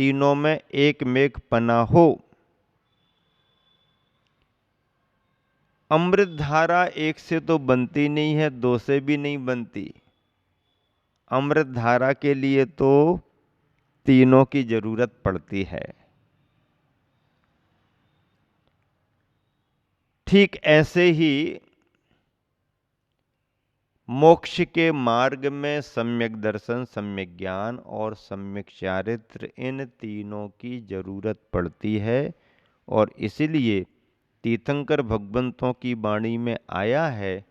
तीनों में एक मेघ पना हो। अमृत धारा एक से तो बनती नहीं है, दो से भी नहीं बनती। अमृत धारा के लिए तो तीनों की जरूरत पड़ती है। ठीक ऐसे ही मोक्ष के मार्ग में सम्यक दर्शन, सम्यक ज्ञान और सम्यक चारित्र, इन तीनों की जरूरत पड़ती है। और इसलिए तीर्थंकर भगवंतों की वाणी में आया है,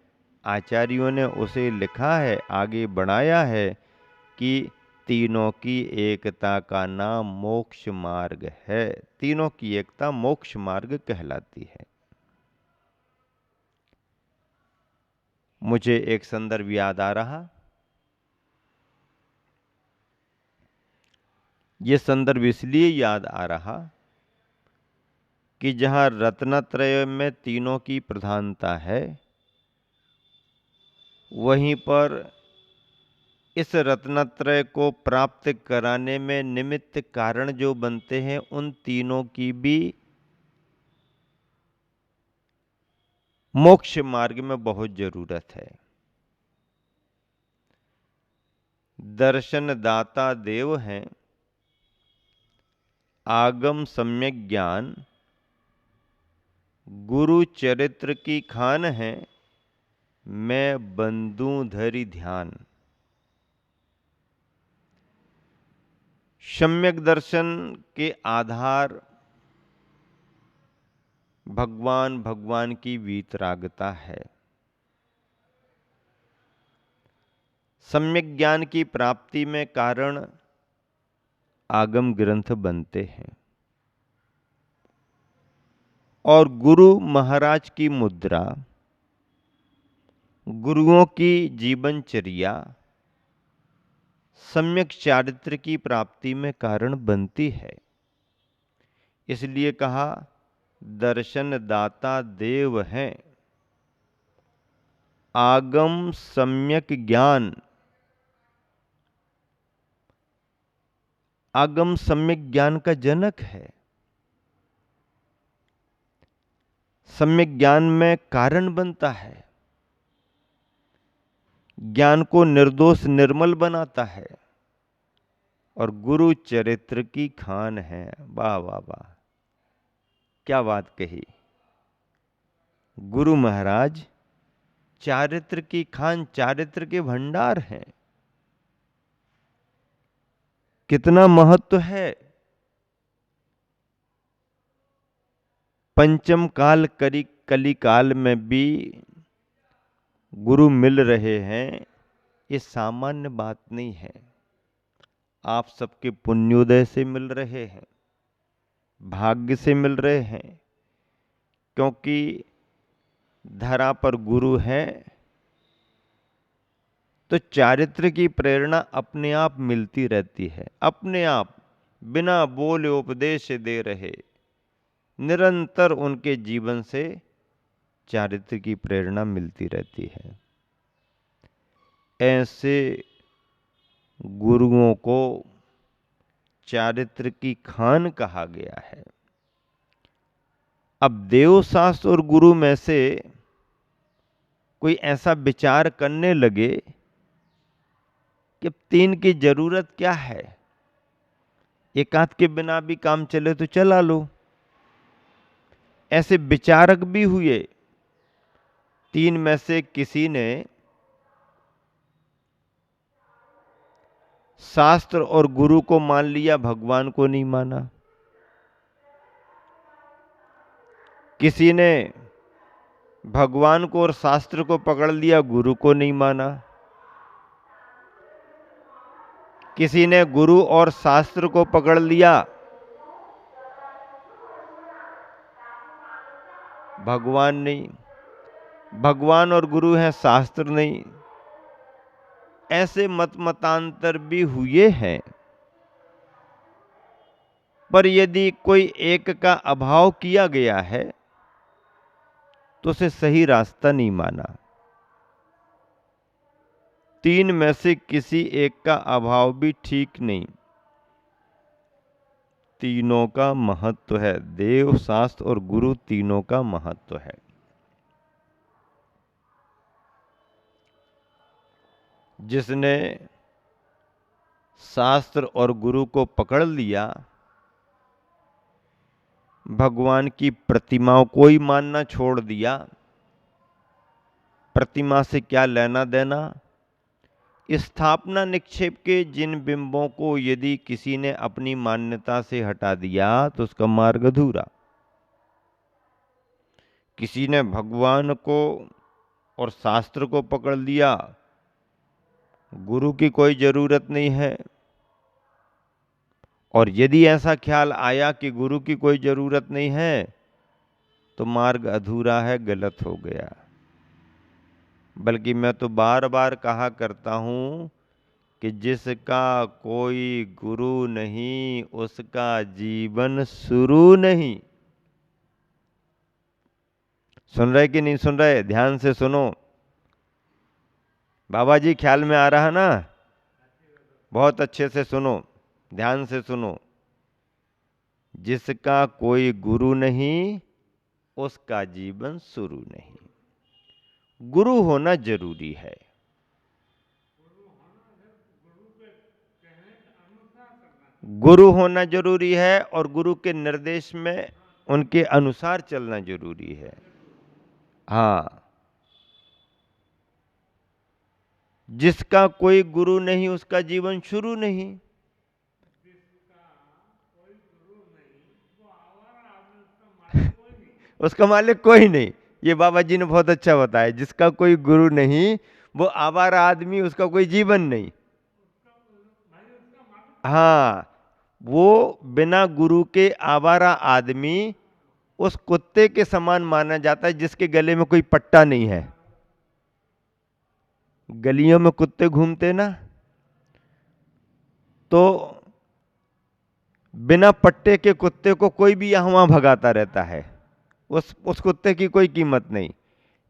आचार्यों ने उसे लिखा है, आगे बढ़ाया है कि तीनों की एकता का नाम मोक्ष मार्ग है। तीनों की एकता मोक्ष मार्ग कहलाती है। मुझे एक संदर्भ याद आ रहा। ये संदर्भ इसलिए याद आ रहा कि जहां रत्नत्रय में तीनों की प्रधानता है, वहीं पर इस रत्नत्रय को प्राप्त कराने में निमित्त कारण जो बनते हैं, उन तीनों की भी मोक्ष मार्ग में बहुत जरूरत है। दर्शन दाता देव हैं, आगम सम्यक ज्ञान, गुरु चरित्र की खान है, मैं बंदू धरि ध्यान। सम्यक दर्शन के आधार भगवान, भगवान की वीतरागता है। सम्यक ज्ञान की प्राप्ति में कारण आगम ग्रंथ बनते हैं। और गुरु महाराज की मुद्रा, गुरुओं की जीवनचर्या सम्यक चारित्र की प्राप्ति में कारण बनती है। इसलिए कहा दर्शन दाता देव हैं, आगम सम्यक ज्ञान। आगम सम्यक ज्ञान का जनक है। सम्यक ज्ञान में कारण बनता है, ज्ञान को निर्दोष निर्मल बनाता है। और गुरु चरित्र की खान है। वाह वाह वाह, क्या बात कही। गुरु महाराज चारित्र की खान, चारित्र के भंडार हैं। कितना महत्व है। पंचम काल कली काल में भी गुरु मिल रहे हैं, ये सामान्य बात नहीं है। आप सबके पुण्योदय से मिल रहे हैं, भाग्य से मिल रहे हैं। क्योंकि धरा पर गुरु है तो चारित्र की प्रेरणा अपने आप मिलती रहती है। अपने आप बिना बोले उपदेश दे रहे, निरंतर उनके जीवन से चारित्र की प्रेरणा मिलती रहती है। ऐसे गुरुओं को चारित्र की खान कहा गया है। अब देवशास्त्र और गुरु में से कोई ऐसा विचार करने लगे कि तीन की जरूरत क्या है, एक आध के बिना भी काम चले तो चला लो। ऐसे विचारक भी हुए। तीन में से किसी ने शास्त्र और गुरु को मान लिया, भगवान को नहीं माना। किसी ने भगवान को और शास्त्र को पकड़ लिया, गुरु को नहीं माना। किसी ने गुरु और शास्त्र को पकड़ लिया, भगवान नहीं। भगवान और गुरु हैं, शास्त्र नहीं। ऐसे मतांतर भी हुए हैं। पर यदि कोई एक का अभाव किया गया है तो उसे सही रास्ता नहीं माना। तीन में से किसी एक का अभाव भी ठीक नहीं। तीनों का महत्व है, देव, शास्त्र और गुरु तीनों का महत्व है। जिसने शास्त्र और गुरु को पकड़ लिया, भगवान की प्रतिमाओं को ही मानना छोड़ दिया, प्रतिमा से क्या लेना देना, स्थापना निक्षेप के जिन बिंबों को यदि किसी ने अपनी मान्यता से हटा दिया तो उसका मार्ग अधूरा। किसी ने भगवान को और शास्त्र को पकड़ लिया, गुरु की कोई जरूरत नहीं है, और यदि ऐसा ख्याल आया कि गुरु की कोई जरूरत नहीं है तो मार्ग अधूरा है, गलत हो गया। बल्कि मैं तो बार बार कहा करता हूं कि जिसका कोई गुरु नहीं उसका जीवन शुरू नहीं। सुन रहे कि नहीं सुन रहे? ध्यान से सुनो बाबा जी, ख्याल में आ रहा ना? बहुत अच्छे से सुनो, ध्यान से सुनो। जिसका कोई गुरु नहीं उसका जीवन शुरू नहीं। गुरु होना जरूरी है। गुरु होना जरूरी है और गुरु के निर्देश में उनके अनुसार चलना जरूरी है। हाँ, जिसका कोई गुरु नहीं उसका जीवन शुरू नहीं। उसका मालिक कोई नहीं। ये बाबा जी ने बहुत अच्छा बताया, जिसका कोई गुरु नहीं वो आवारा आदमी, उसका कोई जीवन नहीं। हाँ, वो बिना गुरु के आवारा आदमी उस कुत्ते के समान माना जाता है जिसके गले में कोई पट्टा नहीं है। गलियों में कुत्ते घूमते ना, तो बिना पट्टे के कुत्ते को कोई भी यहां वहां भगाता रहता है, उस कुत्ते की कोई कीमत नहीं।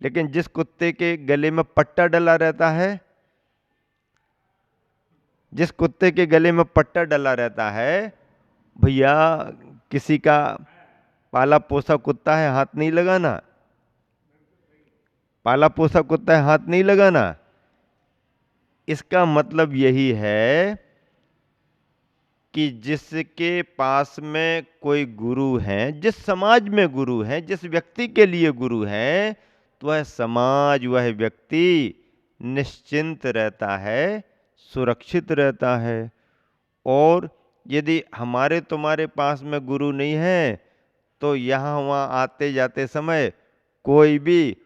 लेकिन जिस कुत्ते के गले में पट्टा डला रहता है, जिस कुत्ते के गले में पट्टा डला रहता है, भैया किसी का पाला पोसा कुत्ता है, हाथ नहीं लगाना। पाला पोसा कुत्ता है, हाथ नहीं लगाना। इसका मतलब यही है कि जिसके पास में कोई गुरु है, जिस समाज में गुरु है, जिस व्यक्ति के लिए गुरु है, तो वह समाज, वह व्यक्ति निश्चिंत रहता है, सुरक्षित रहता है। और यदि हमारे तुम्हारे पास में गुरु नहीं है तो यहाँ वहाँ आते जाते समय कोई भी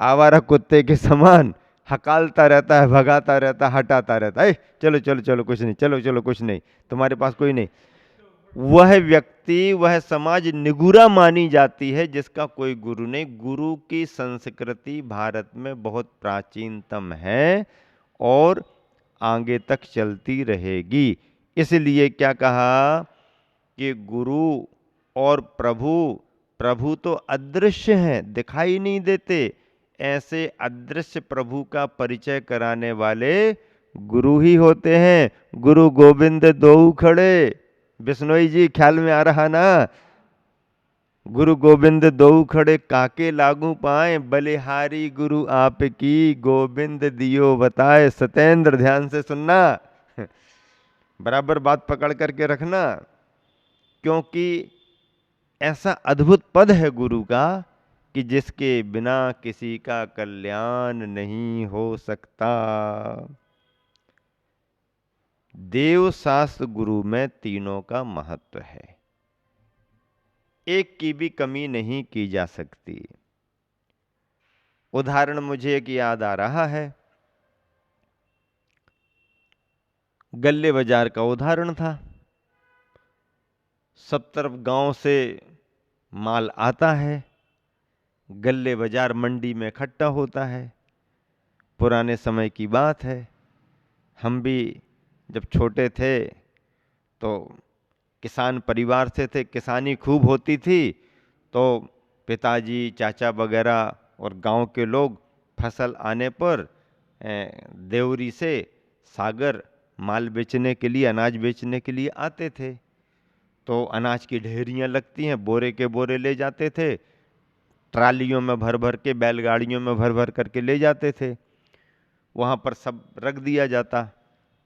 आवारा कुत्ते के समान हकालता रहता है, भगाता रहता है, हटाता रहता है, चलो चलो चलो कुछ नहीं, चलो चलो कुछ नहीं, तुम्हारे पास कोई नहीं। वह व्यक्ति, वह समाज निगुरा मानी जाती है जिसका कोई गुरु नहीं। गुरु की संस्कृति भारत में बहुत प्राचीनतम है और आगे तक चलती रहेगी। इसलिए क्या कहा कि गुरु और प्रभु, प्रभु तो अदृश्य हैं, दिखाई नहीं देते। ऐसे अदृश्य प्रभु का परिचय कराने वाले गुरु ही होते हैं। गुरु गोविंद दो खड़े, बिश्नोई जी ख्याल में आ रहा ना? गुरु गोविंद दो खड़े, काके लागू पाए, बलिहारी गुरु आपकी, गोविंद दियो बताए। सतेंद्र ध्यान से सुनना, बराबर बात पकड़ करके रखना, क्योंकि ऐसा अद्भुत पद है गुरु का कि जिसके बिना किसी का कल्याण नहीं हो सकता। देव, शास्त्र, गुरु में तीनों का महत्व है, एक की भी कमी नहीं की जा सकती। उदाहरण मुझे एक याद आ रहा है, गल्ले बाजार का उदाहरण था। सब तरफ गांव से माल आता है, गल्ले बाजार मंडी में इकट्ठा होता है। पुराने समय की बात है, हम भी जब छोटे थे तो किसान परिवार से थे, किसानी खूब होती थी, तो पिताजी, चाचा वगैरह और गांव के लोग फसल आने पर देवरी से सागर माल बेचने के लिए, अनाज बेचने के लिए आते थे। तो अनाज की ढेरियां लगती हैं, बोरे के बोरे ले जाते थे, ट्रालियों में भर भर के, बैलगाड़ियों में भर भर करके ले जाते थे, वहाँ पर सब रख दिया जाता।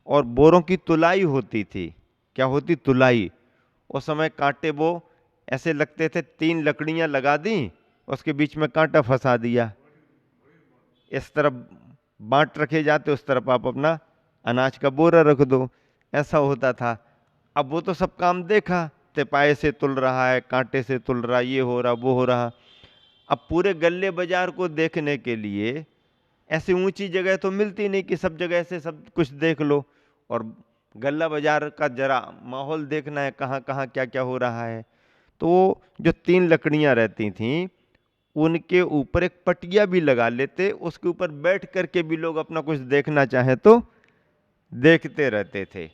और बोरों की तुलाई होती थी। क्या होती? तुलाई। उस समय कांटे वो ऐसे लगते थे, 3 लकड़ियां लगा दी, उसके बीच में कांटा फंसा दिया, इस तरफ बांट रखे जाते, उस तरफ आप अपना अनाज का बोरा रख दो, ऐसा होता था। अब वो तो सब काम देखा, तिपाए से तुल रहा है, कांटे से तुल रहा, ये हो रहा, वो हो रहा। अब पूरे गल्ले बाजार को देखने के लिए ऐसी ऊंची जगह तो मिलती नहीं कि सब जगह से सब कुछ देख लो, और गल्ला बाजार का जरा माहौल देखना है, कहाँ कहाँ क्या क्या हो रहा है। तो जो 3 लकड़ियां रहती थीं, उनके ऊपर एक पटिया भी लगा लेते, उसके ऊपर बैठ करके भी लोग अपना कुछ देखना चाहे तो देखते रहते थे।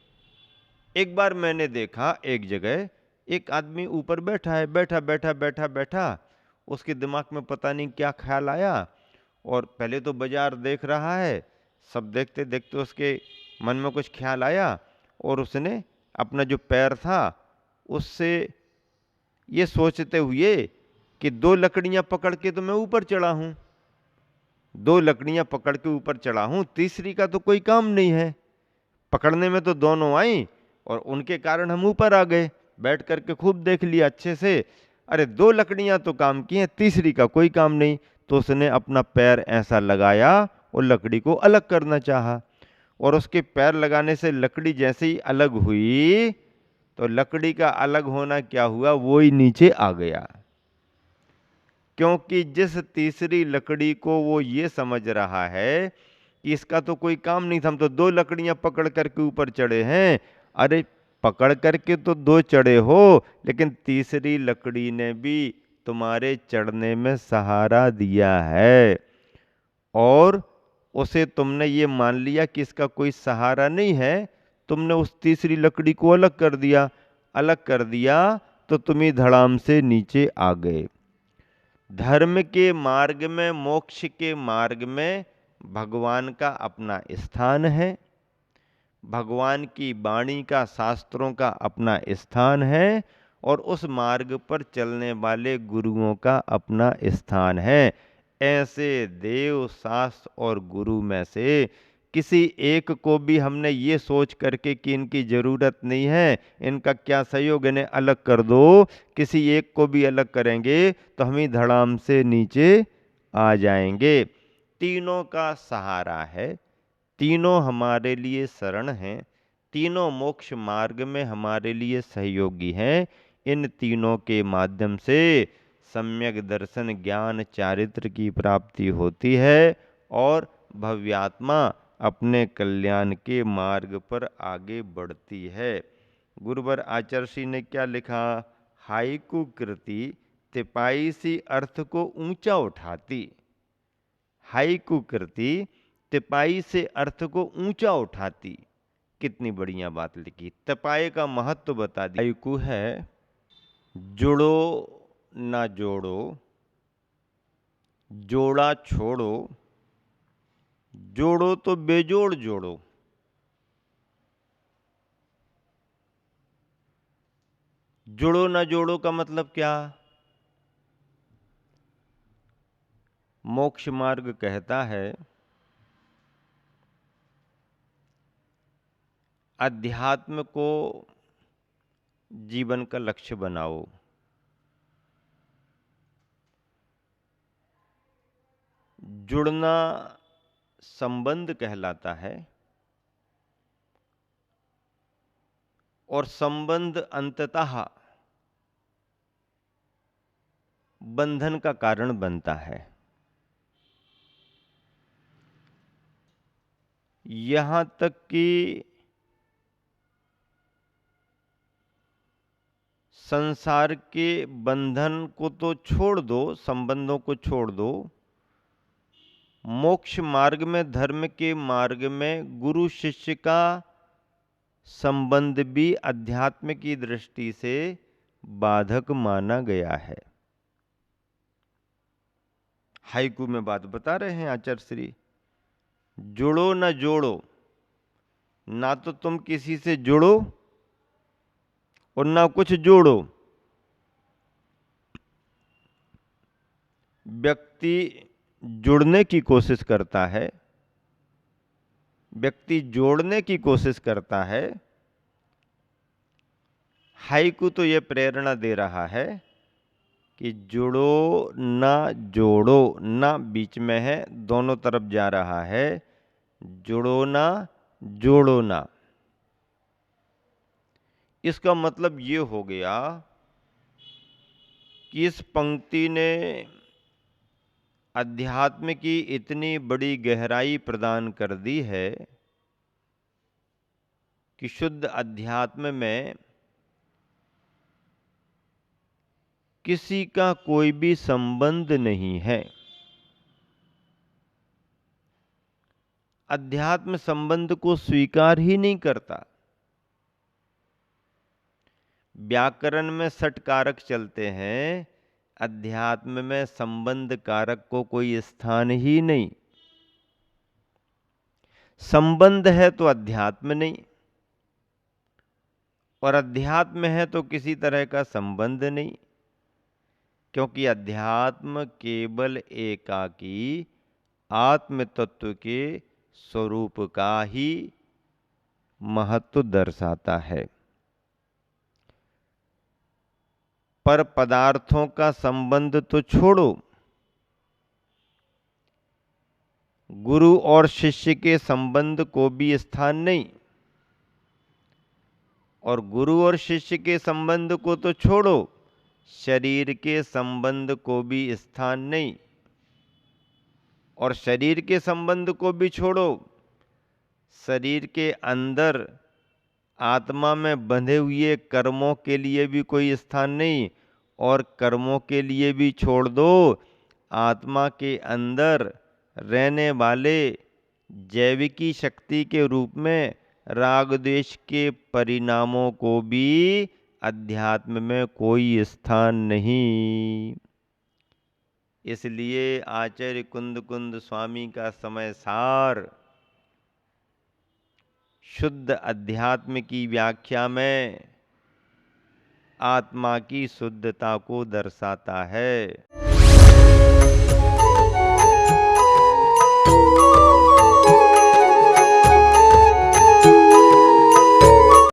एक बार मैंने देखा एक जगह, एक आदमी ऊपर बैठा है, बैठा बैठा बैठा बैठा, उसके दिमाग में पता नहीं क्या ख्याल आया, और पहले तो बाजार देख रहा है, सब देखते देखते उसके मन में कुछ ख्याल आया, और उसने अपना जो पैर था उससे ये सोचते हुए कि 2 लकड़ियां पकड़ के तो मैं ऊपर चढ़ा हूं, 2 लकड़ियां पकड़ के ऊपर चढ़ा हूं, तीसरी का तो कोई काम नहीं है, पकड़ने में तो दोनों आई और उनके कारण हम ऊपर आ गए, बैठ करके खूब देख लिया अच्छे से। अरे 2 लकड़ियां तो काम की हैं, तीसरी का कोई काम नहीं। तो उसने अपना पैर ऐसा लगाया और लकड़ी को अलग करना चाहा, और उसके पैर लगाने से लकड़ी जैसे ही अलग हुई, तो लकड़ी का अलग होना क्या हुआ, वो ही नीचे आ गया। क्योंकि जिस तीसरी लकड़ी को वो ये समझ रहा है कि इसका तो कोई काम नहीं था, हम तो 2 लकड़ियां पकड़ करके ऊपर चढ़े हैं। अरे पकड़ करके तो 2 चढ़े हो, लेकिन तीसरी लकड़ी ने भी तुम्हारे चढ़ने में सहारा दिया है, और उसे तुमने ये मान लिया कि इसका कोई सहारा नहीं है, तुमने उस तीसरी लकड़ी को अलग कर दिया। अलग कर दिया तो तुम ही धड़ाम से नीचे आ गए। धर्म के मार्ग में, मोक्ष के मार्ग में भगवान का अपना स्थान है, भगवान की वाणी का, शास्त्रों का अपना स्थान है, और उस मार्ग पर चलने वाले गुरुओं का अपना स्थान है। ऐसे देव, शास्त्र और गुरु में से किसी एक को भी हमने ये सोच करके कि इनकी जरूरत नहीं है, इनका क्या सहयोग, इन्हें अलग कर दो, किसी एक को भी अलग करेंगे तो हम ही धड़ाम से नीचे आ जाएंगे। तीनों का सहारा है, तीनों हमारे लिए शरण हैं, तीनों मोक्ष मार्ग में हमारे लिए सहयोगी हैं। इन तीनों के माध्यम से सम्यक दर्शन, ज्ञान, चारित्र की प्राप्ति होती है, और भव्यात्मा अपने कल्याण के मार्ग पर आगे बढ़ती है। गुरुवर आचार्य ने क्या लिखा? हाइकु कृति तिपाई सी अर्थ को ऊंचा उठाती। हाइकु कृति तिपाई से अर्थ को ऊंचा उठाती। कितनी बढ़िया बात लिखी, तपाए का महत्व बता दिया। हाइकु है जुड़ो ना जोड़ो, जोड़ा छोड़ो, जोड़ो तो बेजोड़ जोड़ो। जुड़ो ना जोड़ो का मतलब क्या? मोक्ष मार्ग कहता है अध्यात्म को जीवन का लक्ष्य बनाओ, जुड़ना संबंध कहलाता है, और संबंध अंततः बंधन का कारण बनता है। यहां तक कि संसार के बंधन को तो छोड़ दो, संबंधों को छोड़ दो, मोक्ष मार्ग में, धर्म के मार्ग में गुरु शिष्य का संबंध भी अध्यात्म की दृष्टि से बाधक माना गया है। हाइकू में बात बता रहे हैं आचार्य श्री। जुड़ो न जोड़ो, ना तो तुम किसी से जुड़ो और ना कुछ जोड़ो। व्यक्ति जुड़ने की कोशिश करता है, व्यक्ति जोड़ने की कोशिश करता है। हाइकू तो ये प्रेरणा दे रहा है कि जुड़ो ना जोड़ो, ना बीच में है, दोनों तरफ जा रहा है। जुड़ो ना, जोड़ो ना। इसका मतलब ये हो गया कि इस पंक्ति ने अध्यात्म की इतनी बड़ी गहराई प्रदान कर दी है कि शुद्ध अध्यात्म में किसी का कोई भी संबंध नहीं है। अध्यात्म संबंध को स्वीकार ही नहीं करता। व्याकरण में षट कारक चलते हैं, अध्यात्म में संबंध कारक को कोई स्थान ही नहीं। संबंध है तो अध्यात्म नहीं, और अध्यात्म है तो किसी तरह का संबंध नहीं, क्योंकि अध्यात्म केवल एकाकी आत्म तत्व के स्वरूप का ही महत्व दर्शाता है। पर पदार्थों का संबंध तो छोड़ो, गुरु और शिष्य के संबंध को भी स्थान नहीं, और गुरु और शिष्य के संबंध को तो छोड़ो, शरीर के संबंध को भी स्थान नहीं, और शरीर के संबंध को भी छोड़ो, शरीर के अंदर आत्मा में बंधे हुए कर्मों के लिए भी कोई स्थान नहीं, और कर्मों के लिए भी छोड़ दो, आत्मा के अंदर रहने वाले जैविकी शक्ति के रूप में राग द्वेष के परिणामों को भी अध्यात्म में कोई स्थान नहीं। इसलिए आचार्य कुंद कुंद स्वामी का समय सार शुद्ध अध्यात्म की व्याख्या में आत्मा की शुद्धता को दर्शाता है।